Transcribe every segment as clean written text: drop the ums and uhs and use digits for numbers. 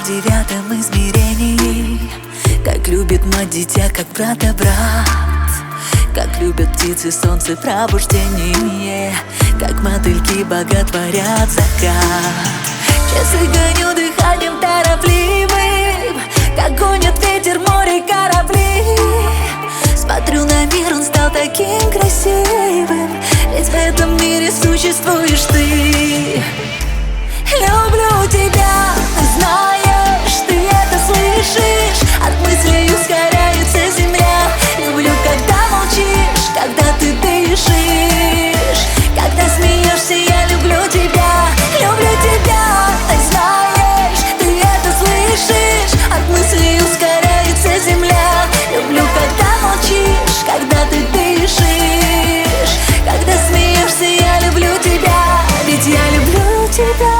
9 измерении. Как любит мать дитя, как брата брат. Как любят птицы солнце пробуждение. Как мотыльки боготворят закат. Часы гоню дыханием торопливым. Как гонит ветер, море, корабли. Смотрю на мир, он стал таким красивым. Ведь в этом мире существуешь ты. Люблю тебя, знаешь, ты это слышишь. От мыслей ускоряется земля. Люблю, когда молчишь, когда ты дышишь. Когда смеешься, я люблю тебя. Люблю тебя, знаешь, ты это слышишь. От мыслей ускоряется земля. Люблю, когда молчишь, когда ты дышишь. Когда смеешься, я люблю тебя. Ведь я люблю тебя.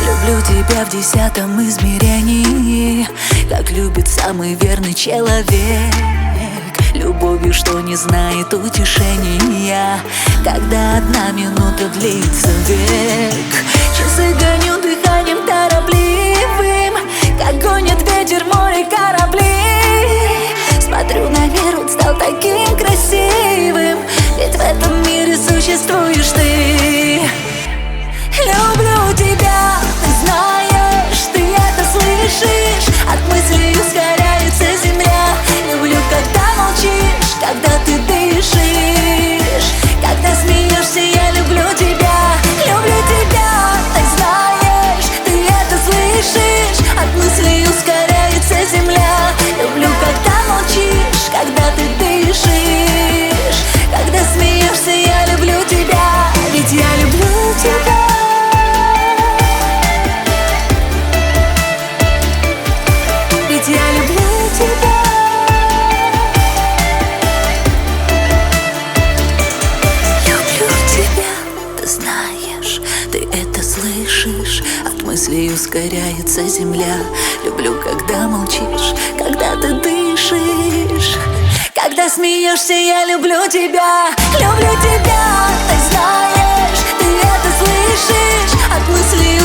Люблю тебя в 10 измерении. Как любит самый верный человек. Любовью, что не знает утешения. Когда 1 минута длится век. Часы гоню дыханием торопливым. Как гонит ветер, море, корабли. Смотрю на мир, он стал таким красивым. Ведь в этом мире существуешь ты. Люблю тебя, знаешь, ты это слышишь. От мыслей ускоряется земля. Люблю, когда молчишь, когда ты дышишь. Когда смеешься, я люблю тебя. Люблю тебя, знаешь, ты это слышишь. От мыслей ускоряется земля. Люблю, когда молчишь, когда ты дышишь. Когда смеешься, я люблю тебя. Ведь я люблю тебя. Ведь я люблю тебя. Люблю тебя, ты знаешь, ты это слышишь. От мыслей ускоряется земля. Люблю, когда молчишь, когда ты дышишь. Когда смеешься, я люблю тебя. Люблю тебя, ты знаешь, ты это слышишь. От мыслей